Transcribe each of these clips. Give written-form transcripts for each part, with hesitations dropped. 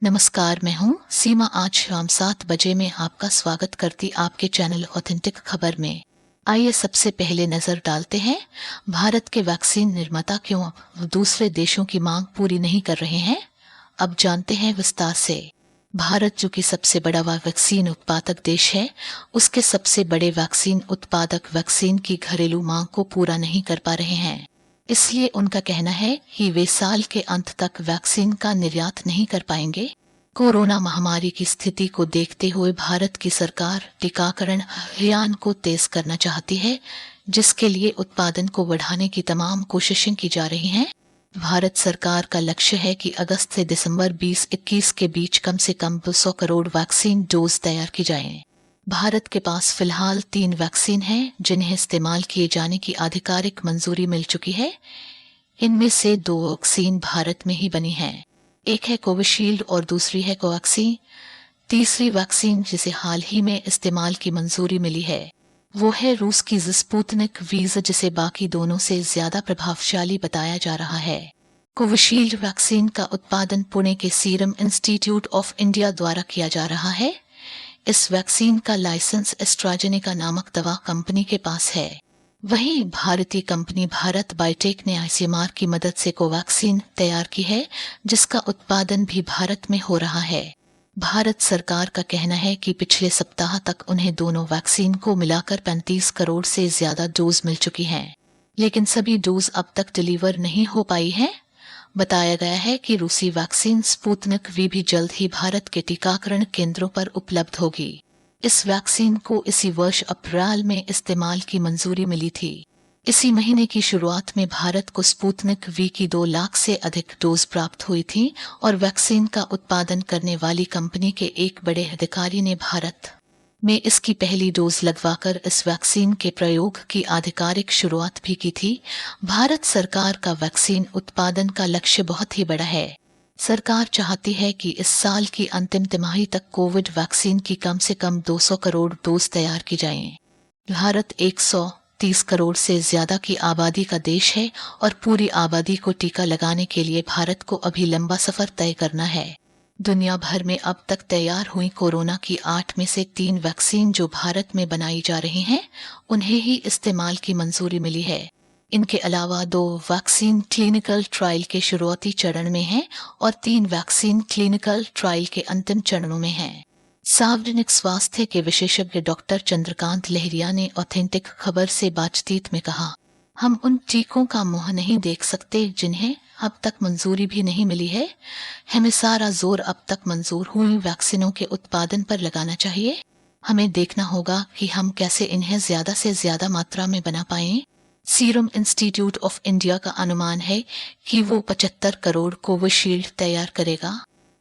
नमस्कार, मैं हूँ सीमा। आज शाम 7 बजे में आपका स्वागत करती आपके चैनल ऑथेंटिक खबर में। आइए सबसे पहले नजर डालते हैं भारत के वैक्सीन निर्माता क्यों दूसरे देशों की मांग पूरी नहीं कर रहे हैं। अब जानते हैं विस्तार से। भारत जो कि सबसे बड़ा वैक्सीन उत्पादक देश है, उसके सबसे बड़े वैक्सीन उत्पादक वैक्सीन की घरेलू मांग को पूरा नहीं कर पा रहे हैं। इसलिए उनका कहना है कि वे साल के अंत तक वैक्सीन का निर्यात नहीं कर पाएंगे। कोरोना महामारी की स्थिति को देखते हुए भारत की सरकार टीकाकरण अभियान को तेज करना चाहती है, जिसके लिए उत्पादन को बढ़ाने की तमाम कोशिशें की जा रही हैं। भारत सरकार का लक्ष्य है कि अगस्त से दिसंबर 2021 के बीच कम से कम 200 करोड़ वैक्सीन डोज तैयार की जाएं। भारत के पास फिलहाल 3 वैक्सीन हैं जिन्हें इस्तेमाल किए जाने की आधिकारिक मंजूरी मिल चुकी है। इनमें से 2 वैक्सीन भारत में ही बनी हैं। एक है कोविशील्ड और दूसरी है कोवैक्सीन। तीसरी वैक्सीन जिसे हाल ही में इस्तेमाल की मंजूरी मिली है वो है रूस की स्पुतनिक वी, जिसे बाकी दोनों से ज्यादा प्रभावशाली बताया जा रहा है। कोविशील्ड वैक्सीन का उत्पादन पुणे के सीरम इंस्टीट्यूट ऑफ इंडिया द्वारा किया जा रहा है। इस वैक्सीन का लाइसेंस एस्ट्राजेनेका नामक दवा कंपनी के पास है। वहीं भारतीय कंपनी भारत बायोटेक ने आईसीएमआर की मदद से कोवैक्सीन तैयार की है, जिसका उत्पादन भी भारत में हो रहा है। भारत सरकार का कहना है कि पिछले सप्ताह तक उन्हें दोनों वैक्सीन को मिलाकर 35 करोड़ से ज्यादा डोज मिल चुकी हैं, लेकिन सभी डोज अब तक डिलीवर नहीं हो पाई हैं। बताया गया है कि रूसी वैक्सीन स्पुतनिक वी भी जल्द ही भारत के टीकाकरण केंद्रों पर उपलब्ध होगी। इस वैक्सीन को इसी वर्ष अप्रैल में इस्तेमाल की मंजूरी मिली थी। इसी महीने की शुरुआत में भारत को स्पुतनिक वी की 2 लाख से अधिक डोज प्राप्त हुई थी और वैक्सीन का उत्पादन करने वाली कंपनी के एक बड़े अधिकारी ने भारत में इसकी पहली डोज लगवाकर इस वैक्सीन के प्रयोग की आधिकारिक शुरुआत भी की थी। भारत सरकार का वैक्सीन उत्पादन का लक्ष्य बहुत ही बड़ा है। सरकार चाहती है कि इस साल की अंतिम तिमाही तक कोविड वैक्सीन की कम से कम 200 करोड़ डोज तैयार की जाएं। भारत 130 करोड़ से ज्यादा की आबादी का देश है और पूरी आबादी को टीका लगाने के लिए भारत को अभी लंबा सफर तय करना है। दुनिया भर में अब तक तैयार हुई कोरोना की 8 में से 3 वैक्सीन जो भारत में बनाई जा रही हैं, उन्हें ही इस्तेमाल की मंजूरी मिली है। इनके अलावा 2 वैक्सीन क्लिनिकल ट्रायल के शुरुआती चरण में हैं और 3 वैक्सीन क्लिनिकल ट्रायल के अंतिम चरणों में हैं। सार्वजनिक स्वास्थ्य के विशेषज्ञ डॉक्टर चंद्रकांत लहरिया ने ऑथेंटिक खबर से बातचीत में कहा, हम उन टीकों का मुंह नहीं देख सकते जिन्हें अब तक मंजूरी भी नहीं मिली है। हमें सारा जोर अब तक मंजूर हुई वैक्सीनों के उत्पादन पर लगाना चाहिए। हमें देखना होगा कि हम कैसे इन्हें ज्यादा से ज्यादा मात्रा में बना पाएं। सीरम इंस्टीट्यूट ऑफ इंडिया का अनुमान है कि वो 75 करोड़ कोविशील्ड तैयार करेगा।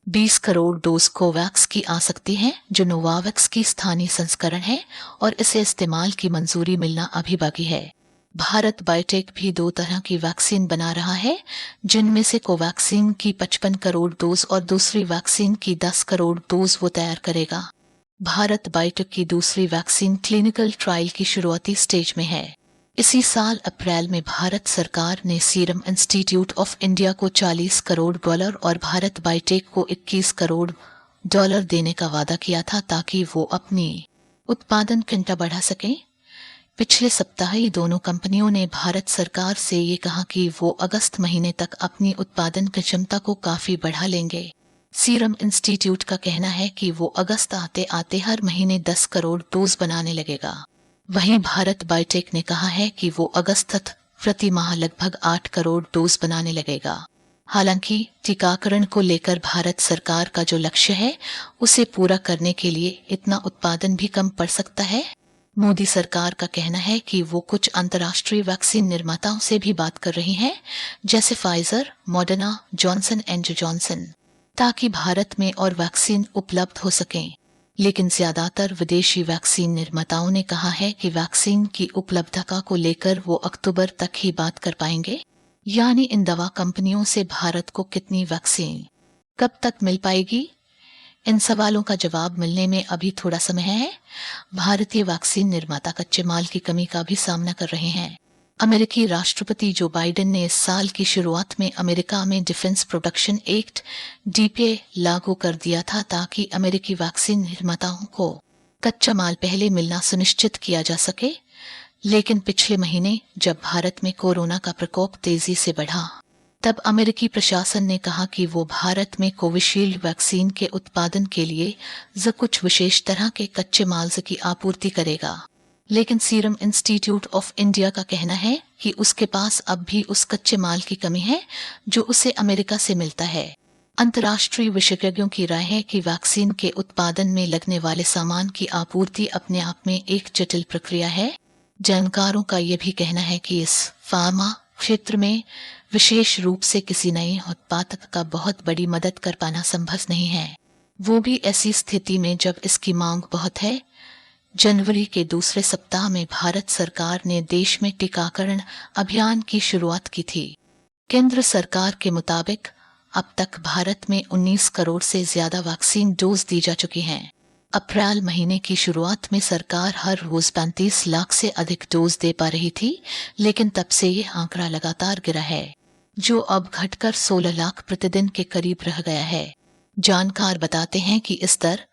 20 करोड़ डोज कोवैक्स की आ सकती हैं, जो नोवावैक्स की स्थानीय संस्करण है और इसे इस्तेमाल की मंजूरी मिलना अभी बाकी है। भारत बायोटेक भी 2 तरह की वैक्सीन बना रहा है, जिनमें से कोवैक्सीन की 55 करोड़ डोज और दूसरी वैक्सीन की 10 करोड़ डोज वो तैयार करेगा। भारत बायोटेक की दूसरी वैक्सीन क्लिनिकल ट्रायल की शुरुआती स्टेज में है। इसी साल अप्रैल में भारत सरकार ने सीरम इंस्टीट्यूट ऑफ इंडिया को $40 करोड़ और भारत बायोटेक को $21 करोड़ देने का वादा किया था, ताकि वो अपनी उत्पादन क्षमता बढ़ा सकें। पिछले सप्ताह ही दोनों कंपनियों ने भारत सरकार से ये कहा कि वो अगस्त महीने तक अपनी उत्पादन क्षमता को काफी बढ़ा लेंगे। सीरम इंस्टीट्यूट का कहना है कि वो अगस्त आते आते हर महीने 10 करोड़ डोज बनाने लगेगा। वहीं भारत बायोटेक ने कहा है कि वो अगस्त तक प्रति माह लगभग 8 करोड़ डोज बनाने लगेगा। हालांकि टीकाकरण को लेकर भारत सरकार का जो लक्ष्य है, उसे पूरा करने के लिए इतना उत्पादन भी कम पड़ सकता है। मोदी सरकार का कहना है कि वो कुछ अंतर्राष्ट्रीय वैक्सीन निर्माताओं से भी बात कर रही है, जैसे Pfizer, Moderna, Johnson and Johnson, ताकि भारत में और वैक्सीन उपलब्ध हो सकें। लेकिन ज्यादातर विदेशी वैक्सीन निर्माताओं ने कहा है कि वैक्सीन की उपलब्धता को लेकर वो अक्टूबर तक ही बात कर पाएंगे। यानी इन दवा कंपनियों से भारत को कितनी वैक्सीन कब तक मिल पाएगी, इन सवालों का जवाब मिलने में अभी थोड़ा समय है। भारतीय वैक्सीन निर्माता कच्चे माल की कमी का भी सामना कर रहे हैं। अमेरिकी राष्ट्रपति जो बाइडेन ने इस साल की शुरुआत में अमेरिका में डिफेंस प्रोडक्शन एक्ट डीपीए लागू कर दिया था ताकि अमेरिकी वैक्सीन निर्माताओं को कच्चा माल पहले मिलना सुनिश्चित किया जा सके। लेकिन पिछले महीने जब भारत में कोरोना का प्रकोप तेजी से बढ़ा, तब अमेरिकी प्रशासन ने कहा कि वो भारत में कोविशील्ड वैक्सीन के उत्पादन के लिए कुछ विशेष तरह के कच्चे माल की आपूर्ति करेगा। लेकिन सीरम इंस्टीट्यूट ऑफ इंडिया का कहना है कि उसके पास अब भी उस कच्चे माल की कमी है जो उसे अमेरिका से मिलता है। अंतर्राष्ट्रीय विशेषज्ञों की राय है कि वैक्सीन के उत्पादन में लगने वाले सामान की आपूर्ति अपने आप में एक जटिल प्रक्रिया है। जानकारों का यह भी कहना है कि इस फार्मा क्षेत्र में विशेष रूप से किसी नए उत्पाद का बहुत बड़ी मदद कर पाना संभव नहीं है, वो भी ऐसी स्थिति में जब इसकी मांग बहुत है। जनवरी के दूसरे सप्ताह में भारत सरकार ने देश में टीकाकरण अभियान की शुरुआत की थी। केंद्र सरकार के मुताबिक अब तक भारत में 19 करोड़ से ज्यादा वैक्सीन डोज दी जा चुकी हैं। अप्रैल महीने की शुरुआत में सरकार हर रोज 35 लाख से अधिक डोज दे पा रही थी, लेकिन तब से ये आंकड़ा लगातार गिरा है, जो अब घटकर 16 लाख प्रतिदिन के करीब रह गया है। जानकार बताते हैं कि इस दर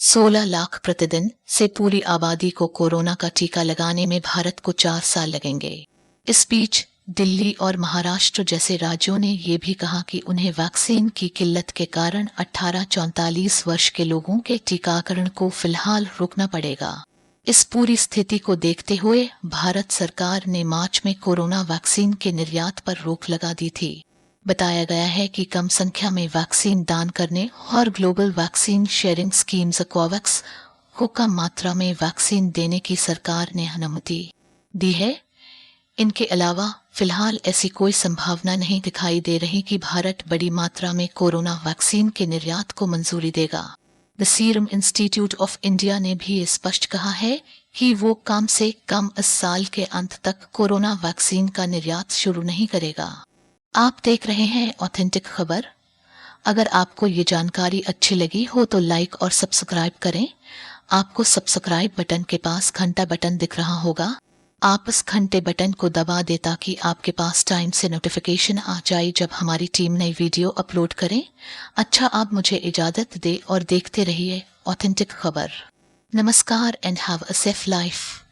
16 लाख प्रतिदिन से पूरी आबादी को कोरोना का टीका लगाने में भारत को 4 साल लगेंगे। इस बीच दिल्ली और महाराष्ट्र जैसे राज्यों ने ये भी कहा कि उन्हें वैक्सीन की किल्लत के कारण 18-44 वर्ष के लोगों के टीकाकरण को फिलहाल रोकना पड़ेगा। इस पूरी स्थिति को देखते हुए भारत सरकार ने मार्च में कोरोना वैक्सीन के निर्यात पर रोक लगा दी थी। बताया गया है कि कम संख्या में वैक्सीन दान करने और global vaccine sharing schemes Covax को कम मात्रा में वैक्सीन देने की सरकार ने अनुमति दी है। इनके अलावा फिलहाल ऐसी कोई संभावना नहीं दिखाई दे रही कि भारत बड़ी मात्रा में कोरोना वैक्सीन के निर्यात को मंजूरी देगा। The serum institute of India ने भी स्पष्ट कहा है कि वो कम से कम इस साल के अंत तक कोरोना वैक्सीन का निर्यात शुरू नहीं करेगा। आप देख रहे हैं ऑथेंटिक खबर। अगर आपको ये जानकारी अच्छी लगी हो तो लाइक और सब्सक्राइब करें। आपको सब्सक्राइब बटन के पास घंटा बटन दिख रहा होगा, आप इस घंटे बटन को दबा दें ताकि आपके पास टाइम से नोटिफिकेशन आ जाए जब हमारी टीम नई वीडियो अपलोड करें। अच्छा, आप मुझे इजाजत दें और देखते रहिए ऑथेंटिक खबर। नमस्कार and have a safe life.